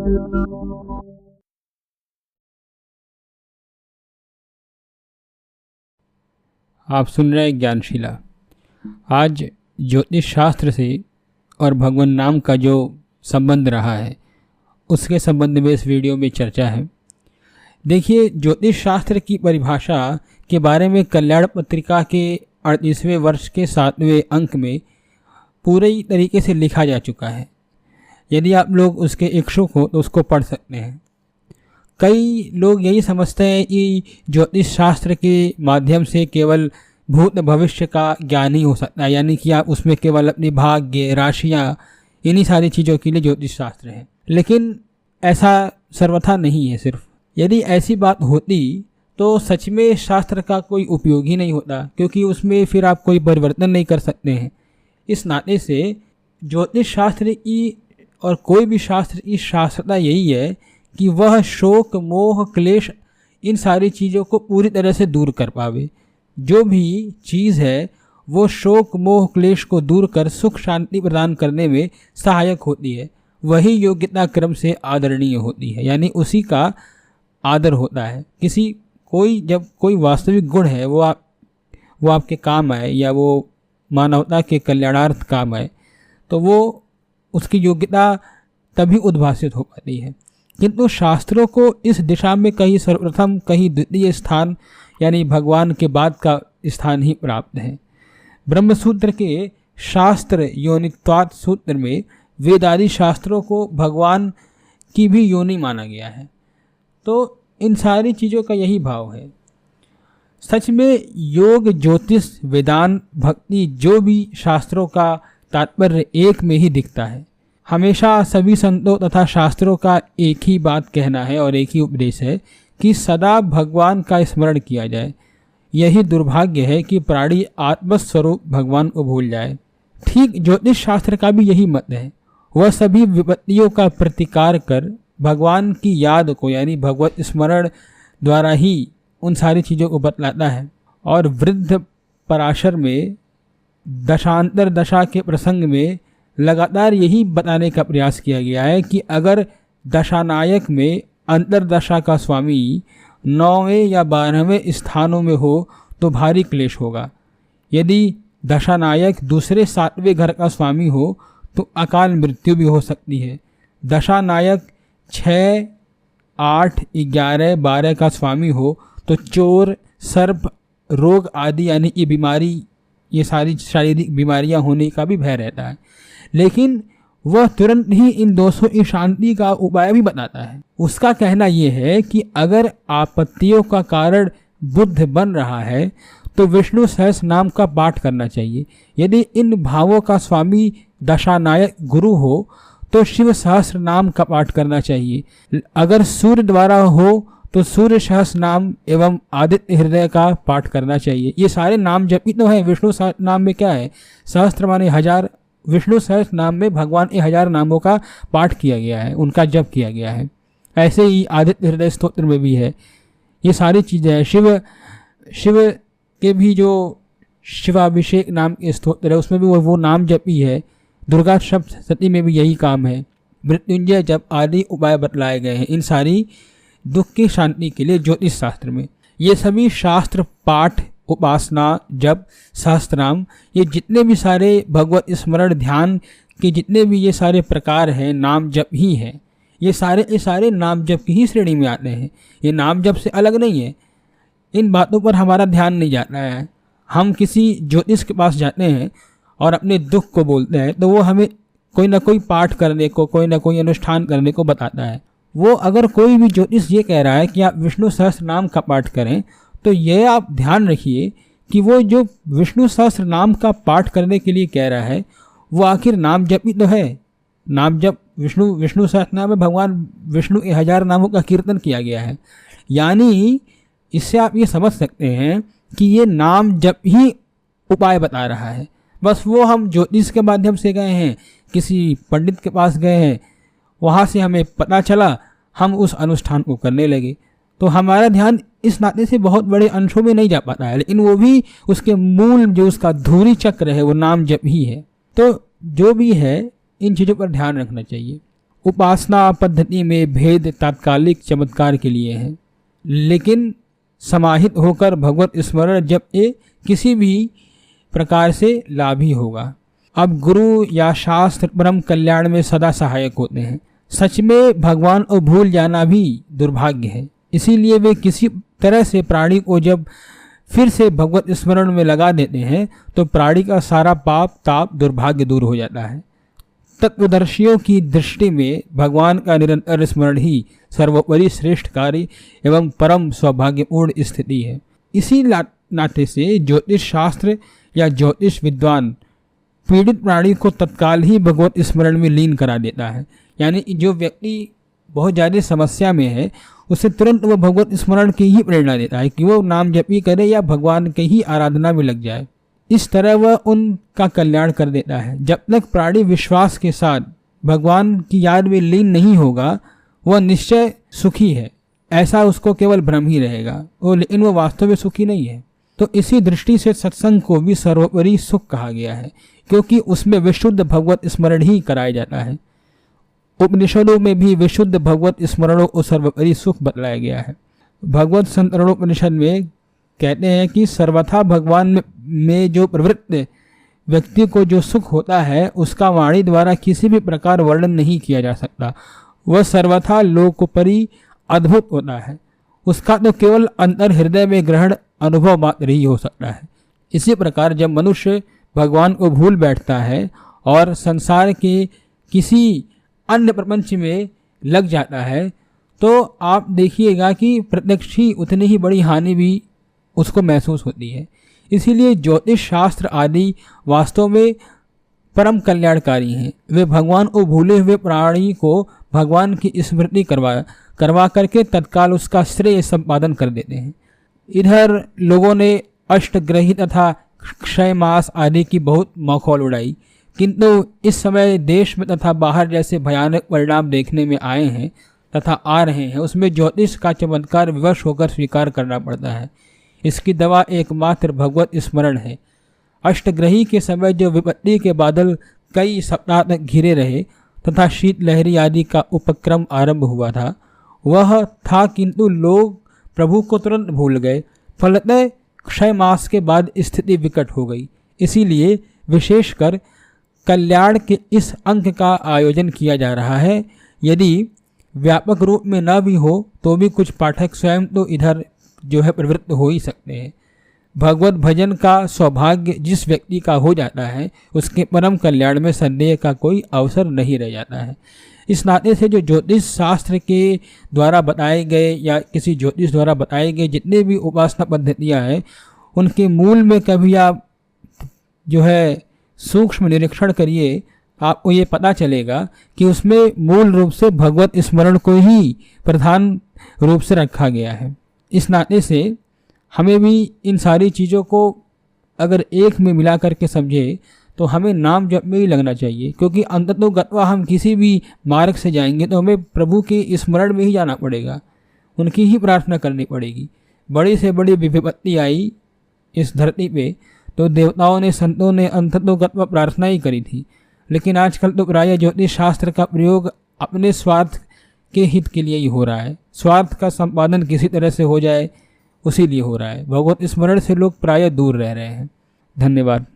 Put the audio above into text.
आप सुन रहे हैं ज्ञानशिला। आज ज्योतिष शास्त्र से और भगवान नाम का जो संबंध रहा है उसके संबंध में इस वीडियो में चर्चा है। देखिए, ज्योतिष शास्त्र की परिभाषा के बारे में कल्याण पत्रिका के 38वें वर्ष के 7वें अंक में पूरे तरीके से लिखा जा चुका है। यदि आप लोग उसके इच्छुक हो तो उसको पढ़ सकते हैं। कई लोग यही समझते हैं कि ज्योतिष शास्त्र के माध्यम से केवल भूत भविष्य का ज्ञान ही हो सकता है, यानी कि आप उसमें केवल अपनी भाग्य, राशियाँ, इन्हीं सारी चीज़ों के लिए ज्योतिष शास्त्र है। लेकिन ऐसा सर्वथा नहीं है। सिर्फ यदि ऐसी बात होती तो सच में शास्त्र का कोई उपयोग ही नहीं होता, क्योंकि उसमें फिर आप कोई परिवर्तन नहीं कर सकते हैं। इस नाते से ज्योतिष शास्त्र की और कोई भी शास्त्र की शास्त्रता यही है कि वह शोक, मोह, क्लेश, इन सारी चीज़ों को पूरी तरह से दूर कर पावे। जो भी चीज़ है वो शोक, मोह, क्लेश को दूर कर सुख शांति प्रदान करने में सहायक होती है। वही योग्यता क्रम से आदरणीय होती है, यानी उसी का आदर होता है। जब कोई वास्तविक गुण है वो आपके काम आए या वो मानवता के कल्याणार्थ काम आए, तो वो उसकी योग्यता तभी उद्भासित हो पाती है। किंतु शास्त्रों को इस दिशा में कहीं सर्वप्रथम, कहीं द्वितीय स्थान, यानी भगवान के बाद का स्थान ही प्राप्त है। ब्रह्मसूत्र के शास्त्र योनित्वात् सूत्र में वेदादि शास्त्रों को भगवान की भी योनि माना गया है। तो इन सारी चीज़ों का यही भाव है। सच में योग, ज्योतिष, वेदांत, भक्ति, जो भी शास्त्रों का तात्पर्य एक में ही दिखता है। हमेशा सभी संतों तथा शास्त्रों का एक ही बात कहना है और एक ही उपदेश है कि सदा भगवान का स्मरण किया जाए। यही दुर्भाग्य है कि प्राणी आत्मस्वरूप भगवान को भूल जाए। ठीक ज्योतिष शास्त्र का भी यही मत है। वह सभी विपत्तियों का प्रतिकार कर भगवान की याद को, यानी भगवत स्मरण द्वारा ही उन सारी चीज़ों को बतलाता है। और वृद्ध पराशर में दशांतर दशा के प्रसंग में लगातार यही बताने का प्रयास किया गया है कि अगर दशानायक में अंतरदशा का स्वामी 9वें या 12वें स्थानों में हो तो भारी क्लेश होगा। यदि दशानायक दूसरे 7वें घर का स्वामी हो तो अकाल मृत्यु भी हो सकती है। दशानायक 6, 8, 11, 12 का स्वामी हो तो चोर, सर्प, रोग आदि यानी ये बीमारी, ये सारी शारीरिक बीमारियां होने का भी भय रहता है। लेकिन वह तुरंत ही इन दोषों की शांति का उपाय भी बताता है। उसका कहना यह है कि अगर आपत्तियों का कारण बुद्ध बन रहा है तो विष्णु सहस्त्र नाम का पाठ करना चाहिए। यदि इन भावों का स्वामी दशानायक गुरु हो तो शिव सहस्त्र नाम का पाठ करना चाहिए। अगर सूर्य द्वारा हो तो सूर्य सहस्त्र नाम एवं आदित्य हृदय का पाठ करना चाहिए। ये सारे नाम जप तो है। विष्णु सहस्त्र नाम में क्या है? सहस्त्र माने 1000। विष्णु सहस्त्र नाम में भगवान के 1000 नामों का पाठ किया गया है, उनका जप किया गया है। ऐसे ही आदित्य हृदय स्तोत्र में भी है। ये सारी चीज़ें हैं। शिव के भी जो शिवाभिषेक नाम के स्तोत्र है उसमें भी वो नाम जप ही है। दुर्गा सप्तशती में भी यही काम है। मृत्युंजय जप आदि उपाय बतलाए गए हैं इन सारी दुख की शांति के लिए ज्योतिष शास्त्र में। ये सभी शास्त्र, पाठ, उपासना, जप, सहस्त्रनाम, ये जितने भी सारे भगवत स्मरण ध्यान के जितने भी ये सारे प्रकार हैं, नाम जप ही हैं। ये सारे नाम जप की ही श्रेणी में आते हैं। ये नाम जप से अलग नहीं है। इन बातों पर हमारा ध्यान नहीं जाता है। हम किसी ज्योतिष के पास जाते हैं और अपने दुख को बोलते हैं तो वो हमें कोई ना कोई पाठ करने को, कोई ना कोई अनुष्ठान करने को बताता है। वो अगर कोई भी ज्योतिष ये कह रहा है कि आप विष्णु सहस्त्र नाम का पाठ करें तो ये आप ध्यान रखिए कि वो जो विष्णु सहस्त्र नाम का पाठ करने के लिए कह रहा है वो आखिर नाम जप ही तो है। नाम जप विष्णु सहस्त्र नाम में भगवान विष्णु के 1000 नामों का कीर्तन किया गया है। यानी इससे आप ये समझ सकते हैं कि ये नाम जप ही उपाय बता रहा है। बस वो हम ज्योतिष के माध्यम से गए हैं, किसी पंडित के पास गए हैं, वहाँ से हमें पता चला, हम उस अनुष्ठान को करने लगे तो हमारा ध्यान इस नाते से बहुत बड़े अंशों में नहीं जा पाता है। लेकिन वो भी उसके मूल जो उसका धूरी चक्र है वो नाम जप ही है। तो जो भी है इन चीज़ों पर ध्यान रखना चाहिए। उपासना पद्धति में भेद तात्कालिक चमत्कार के लिए है, लेकिन समाहित होकर भगवत स्मरण जब ये किसी भी प्रकार से लाभ ही होगा। अब गुरु या शास्त्र परम कल्याण में सदा सहायक होते हैं। सच में भगवान को भूल जाना भी दुर्भाग्य है, इसीलिए वे किसी तरह से प्राणी को जब फिर से भगवत स्मरण में लगा देते हैं तो प्राणी का सारा पाप ताप दुर्भाग्य दूर हो जाता है। तत्वदर्शियों की दृष्टि में भगवान का निरंतर स्मरण ही सर्वोपरि श्रेष्ठ कार्य एवं परम सौभाग्यपूर्ण स्थिति है। इसी नाते से ज्योतिष शास्त्र या ज्योतिष विद्वान पीड़ित प्राणी को तत्काल ही भगवत स्मरण में लीन करा देता है। यानी जो व्यक्ति बहुत ज़्यादा समस्या में है उसे तुरंत वह भगवत स्मरण की ही प्रेरणा देता है कि वो नाम जपी करे या भगवान के ही आराधना में लग जाए। इस तरह वह उनका कल्याण कर देता है। जब तक प्राणी विश्वास के साथ भगवान की याद में लीन नहीं होगा वह निश्चय सुखी है, ऐसा उसको केवल भ्रम ही रहेगा, लेकिन वह वास्तव में सुखी नहीं है। तो इसी दृष्टि से सत्संग को भी सर्वोपरि सुख कहा गया है, क्योंकि उसमें विशुद्ध भगवत स्मरण ही कराया जाता है। उपनिषदों में भी विशुद्ध भगवत स्मरणों को सर्वोपरि सुख बतलाया गया है। भगवत संतरणोपनिषद में कहते हैं कि सर्वथा भगवान में जो प्रवृत्त व्यक्ति को जो सुख होता है उसका वाणी द्वारा किसी भी प्रकार वर्णन नहीं किया जा सकता। वह सर्वथा लोकोपरि अद्भुत होता है। उसका तो केवल अंतर हृदय में ग्रहण अनुभव मात्र ही हो सकता है। इसी प्रकार जब मनुष्य भगवान को भूल बैठता है और संसार के किसी अन्य प्रपंच में लग जाता है तो आप देखिएगा कि प्रत्यक्ष ही उतनी ही बड़ी हानि भी उसको महसूस होती है। इसीलिए ज्योतिष शास्त्र आदि वास्तव में परम कल्याणकारी हैं। वे भगवान को भूले हुए प्राणी को भगवान की स्मृति करवा करके तत्काल उसका श्रेय संपादन कर देते हैं। इधर लोगों ने अष्टग्रही तथा क्षय मास आदि की बहुत मखौल उड़ाई, किंतु इस समय देश में तथा बाहर जैसे भयानक परिणाम देखने में आए हैं तथा आ रहे हैं, उसमें ज्योतिष का चमत्कार विवश होकर स्वीकार करना पड़ता है। इसकी दवा एकमात्र भगवत स्मरण है। अष्टग्रही के समय जो विपत्ति के बादल कई सप्ताह तक घिरे रहे तथा शीतलहरी आदि का उपक्रम आरंभ हुआ था, वह था, किंतु लोग प्रभु को तुरंत भूल गए। फलतः क्षय मास के बाद स्थिति विकट हो गई। इसीलिए विशेषकर कल्याण के इस अंक का आयोजन किया जा रहा है। यदि व्यापक रूप में न भी हो तो भी कुछ पाठक स्वयं तो इधर जो है प्रवृत्त हो ही सकते हैं। भगवत भजन का सौभाग्य जिस व्यक्ति का हो जाता है उसके परम कल्याण में संदेह का कोई अवसर नहीं रह जाता है। इस नाते से जो ज्योतिष शास्त्र के द्वारा बताए गए या किसी ज्योतिष द्वारा बताए गए जितने भी उपासना पद्धतियाँ हैं उनके मूल में कभी आप जो है सूक्ष्म निरीक्षण करिए, आपको ये पता चलेगा कि उसमें मूल रूप से भगवत स्मरण को ही प्रधान रूप से रखा गया है। इस नाते से हमें भी इन सारी चीज़ों को अगर एक में मिला करके समझे तो हमें नाम जप में ही लगना चाहिए, क्योंकि अंततोगत्वा हम किसी भी मार्ग से जाएंगे तो हमें प्रभु के स्मरण में ही जाना पड़ेगा, उनकी ही प्रार्थना करनी पड़ेगी। बड़ी से बड़ी विपत्ति आई इस धरती पे तो देवताओं ने संतों ने अंततोगत्वा प्रार्थना ही करी थी, लेकिन आजकल तो प्रायः ज्योतिष शास्त्र का प्रयोग अपने स्वार्थ के हित के लिए ही हो रहा है। स्वार्थ का संपादन किसी तरह से हो जाए उसी लिए हो रहा है। भगवत स्मरण से लोग प्रायः दूर रह रहे हैं। धन्यवाद।